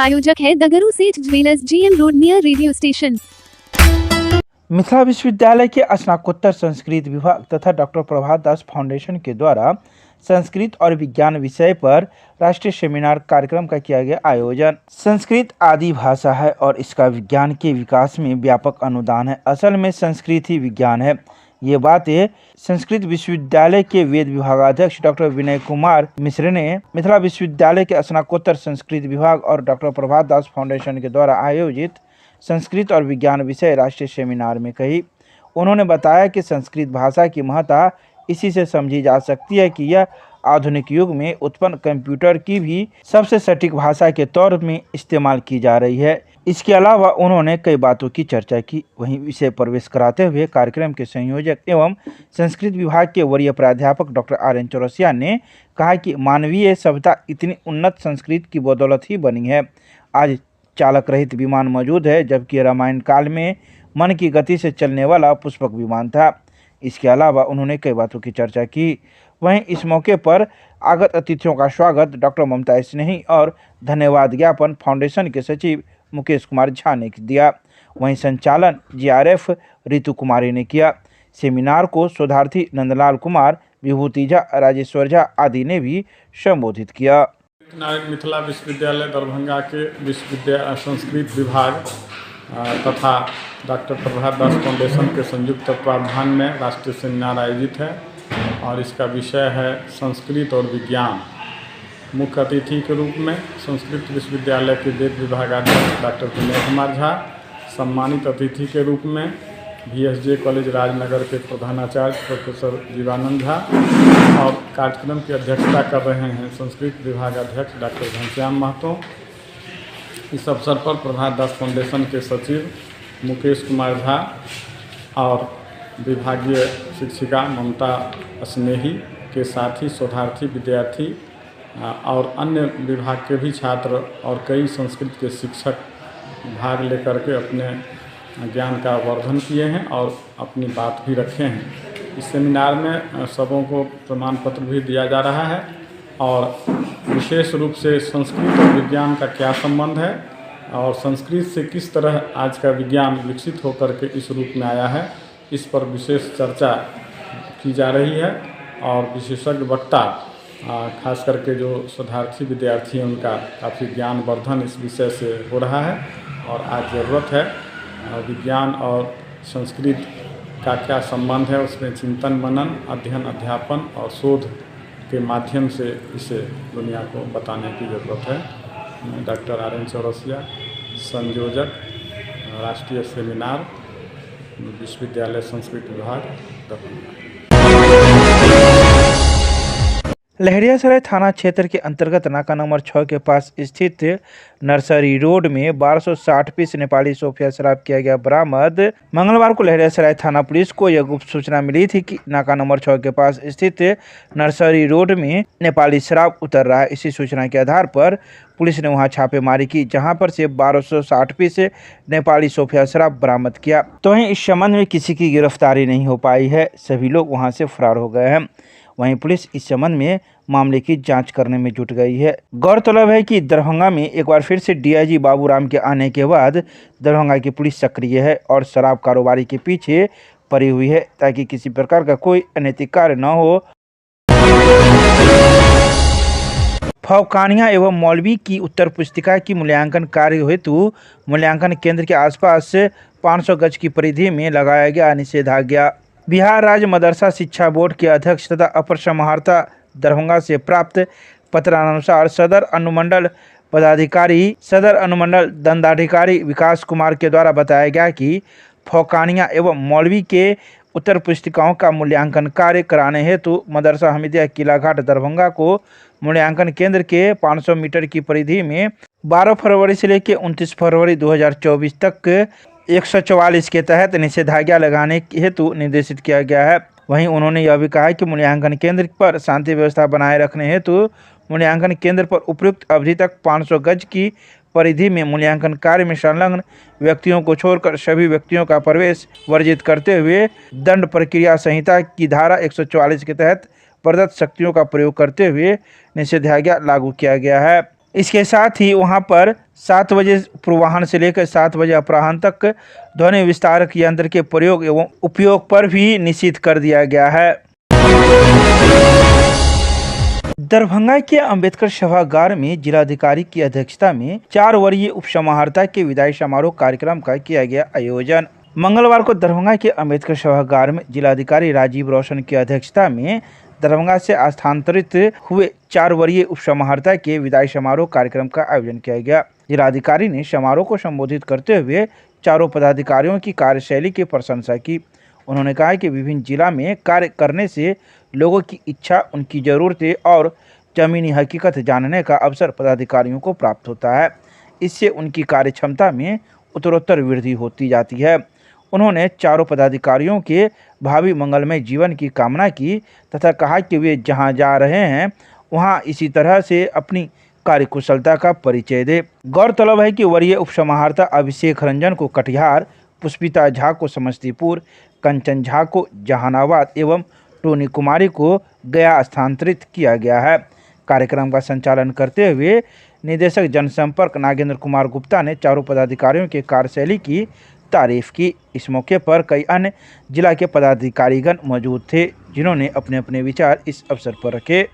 प्रायोजक है दगरू सेठ jewellers, GM road near radio station. Mithila विश्वविद्यालय के स्नातकोत्तर संस्कृत विभाग तथा डॉक्टर प्रभात दास फाउंडेशन के द्वारा संस्कृत और विज्ञान विषय पर राष्ट्रीय सेमिनार कार्यक्रम का किया गया आयोजन। संस्कृत आदि भाषा है और इसका विज्ञान के विकास में व्यापक अनुदान है। असल में संस्कृत ही विज्ञान है। ये बातें संस्कृत विश्वविद्यालय के वेद विभागाध्यक्ष डॉक्टर विनय कुमार मिश्र ने मिथिला विश्वविद्यालय के स्नातकोत्तर संस्कृत विभाग और डॉक्टर प्रभात दास फाउंडेशन के द्वारा आयोजित संस्कृत और विज्ञान विषय राष्ट्रीय सेमिनार में कही। उन्होंने बताया कि संस्कृत भाषा की महत्ता इसी से समझी जा सकती है कि यह आधुनिक युग में उत्पन्न कंप्यूटर की भी सबसे सटीक भाषा के तौर में इस्तेमाल की जा रही है। इसके अलावा उन्होंने कई बातों की चर्चा की। वहीं विषय प्रवेश कराते हुए कार्यक्रम के संयोजक एवं संस्कृत विभाग के वरीय प्राध्यापक डॉक्टर RN चौरसिया ने कहा कि मानवीय सभ्यता इतनी उन्नत संस्कृत की बदौलत ही बनी है। आज चालक रहित विमान मौजूद है, जबकि रामायण काल में मन की गति से चलने वाला पुष्पक विमान था। इसके अलावा उन्होंने कई बातों की चर्चा की। वहीं इस मौके पर आगत अतिथियों का स्वागत डॉक्टर ममता स्नेही और धन्यवाद ज्ञापन फाउंडेशन के सचिव मुकेश कुमार झा ने दिया। वहीं संचालन GRF रितु कुमारी ने किया। सेमिनार को शोधार्थी नंदलाल कुमार, विभूति झा, राजेश्वर झा आदि ने भी संबोधित किया। मिथिला विश्वविद्यालय दरभंगा के संस्कृत विभाग तथा डॉक्टर प्रभात दास फाउंडेशन के संयुक्त तत्वावधान में राष्ट्रीय सेमिनार आयोजित है और इसका विषय है संस्कृत और विज्ञान। मुख्य अतिथि के रूप में संस्कृत विश्वविद्यालय के वेद विभागाध्यक्ष डॉक्टर विनय कुमार झा, सम्मानित अतिथि के रूप में VSJ कॉलेज राजनगर के प्रधानाचार्य प्रोफेसर जीवानंद झा और कार्यक्रम की अध्यक्षता कर रहे हैं संस्कृत विभागाध्यक्ष डॉक्टर घनश्याम महतो। इस अवसर पर प्रभात दास फाउंडेशन के सचिव मुकेश कुमार झा और विभागीय शिक्षिका ममता स्नेही के साथ ही शोधार्थी विद्यार्थी और अन्य विभाग के भी छात्र और कई संस्कृत के शिक्षक भाग लेकर के अपने ज्ञान का वर्धन किए हैं और अपनी बात भी रखे हैं। इस सेमिनार में सबों को प्रमाण पत्र भी दिया जा रहा है और विशेष रूप से संस्कृत और विज्ञान का क्या संबंध है और संस्कृत से किस तरह आज का विज्ञान विकसित होकर के इस रूप में आया है, इस पर विशेष चर्चा की जा रही है और विशेषज्ञ वक्ता खास करके जो शोधार्थी विद्यार्थी हैं उनका काफ़ी ज्ञान वर्धन इस विषय से हो रहा है और आज ज़रूरत है विज्ञान और संस्कृत का क्या संबंध है उसमें चिंतन मनन, अध्ययन, अध्यापन और शोध के माध्यम से इसे दुनिया को बताने की ज़रूरत है। डॉक्टर RN चौरसिया, संयोजक राष्ट्रीय सेमिनार विश्वविद्यालय संस्कृत विभाग दरभंगा। लहरियासराय थाना क्षेत्र के अंतर्गत नाका नंबर 6 के पास स्थित नर्सरी रोड में 1260 पीस नेपाली सोफिया शराब किया गया बरामद। मंगलवार को लहरियासराय थाना पुलिस को यह गुप्त सूचना मिली थी कि नाका नंबर 6 के पास स्थित नर्सरी रोड में नेपाली शराब उतर रहा है। इसी सूचना के आधार पर पुलिस ने वहां छापेमारी की, जहां पर से 1260 पीस नेपाली सोफिया शराब बरामद किया। तो वहीं इस संबंध में किसी की गिरफ्तारी नहीं हो पाई है। सभी लोग वहां से फरार हो गए हैं। वहीं पुलिस इस संबंध में मामले की जांच करने में जुट गई है। गौरतलब है कि दरभंगा में एक बार फिर से DIG बाबूराम के आने के बाद दरभंगा की पुलिस सक्रिय है और शराब कारोबारी के पीछे पड़ी हुई है ताकि किसी प्रकार का कोई अनैतिक कार्य न हो। फौकानिया एवं मौलवी की उत्तर पुस्तिका की मूल्यांकन कार्य हेतु मूल्यांकन केंद्र के आसपास 500 गज की परिधि में लगाया गया निषेधाज्ञा। बिहार राज्य मदरसा शिक्षा बोर्ड के अध्यक्ष तथा अपर समाहर्ता दरभंगा से प्राप्त पत्रानुसार सदर अनुमंडल पदाधिकारी सदर अनुमंडल दंडाधिकारी विकास कुमार के द्वारा बताया गया कि फौकानिया एवं मौलवी के उत्तर पुस्तिकाओं का मूल्यांकन कार्य कराने हेतु मदरसा हमीदिया किलाघाट दरभंगा को मूल्यांकन केंद्र के 500 मीटर की परिधि में 12 फरवरी से लेकर 29 फरवरी 2024 तक 144 के तहत निषेधाज्ञा लगाने हेतु निर्देशित किया गया है। वहीं उन्होंने यह भी कहा कि मूल्यांकन केंद्र पर शांति व्यवस्था बनाए रखने हेतु मूल्यांकन केंद्र पर उपयुक्त अवधि तक 500 गज की परिधि में मूल्यांकन कार्य में संलग्न व्यक्तियों को छोड़कर सभी व्यक्तियों का प्रवेश वर्जित करते हुए दंड प्रक्रिया संहिता की धारा 144 के तहत प्रदत्त शक्तियों का प्रयोग करते हुए निषेधाज्ञा लागू किया गया है। इसके साथ ही वहां पर 7 बजे पूर्वाह्न से लेकर 7 बजे अपराह्न तक ध्वनि विस्तारक यंत्र के प्रयोग एवं उपयोग पर भी निषेध कर दिया गया है। दरभंगा के अंबेडकर सभागार में जिलाधिकारी की अध्यक्षता में 4 वरीय उपसमाहर्ता के विदाई समारोह कार्यक्रम का किया गया आयोजन। मंगलवार को दरभंगा के अंबेडकर सभागार में जिलाधिकारी राजीव रोशन की अध्यक्षता में दरभंगा से स्थानांतरित हुए 4 वरीय उपसमाहर्ता के विदाई समारोह कार्यक्रम का आयोजन किया गया। जिलाधिकारी ने समारोह को संबोधित करते हुए चारों पदाधिकारियों की कार्यशैली की प्रशंसा की। उन्होंने कहा कि विभिन्न जिला में कार्य करने से लोगों की इच्छा, उनकी ज़रूरतें और ज़मीनी हकीकत जानने का अवसर पदाधिकारियों को प्राप्त होता है। इससे उनकी कार्य क्षमता में उत्तरोत्तर वृद्धि होती जाती है। उन्होंने चारों पदाधिकारियों के भावी मंगलमय जीवन की कामना की तथा कहा कि वे जहां जा रहे हैं वहां इसी तरह से अपनी कार्यकुशलता का परिचय दे। गौरतलब है कि वरीय उपसमाहर्ता अभिषेक रंजन को कटिहार, पुष्पिता झा को समस्तीपुर, कंचन झा को जहानाबाद एवं टोनी कुमारी को गया स्थानांतरित किया गया है। कार्यक्रम का संचालन करते हुए निदेशक जनसंपर्क नागेंद्र कुमार गुप्ता ने चारों पदाधिकारियों के कार्यशैली की तारीफ की। इस मौके पर कई अन्य जिला के पदाधिकारीगण मौजूद थे, जिन्होंने अपने अपने विचार इस अवसर पर रखे।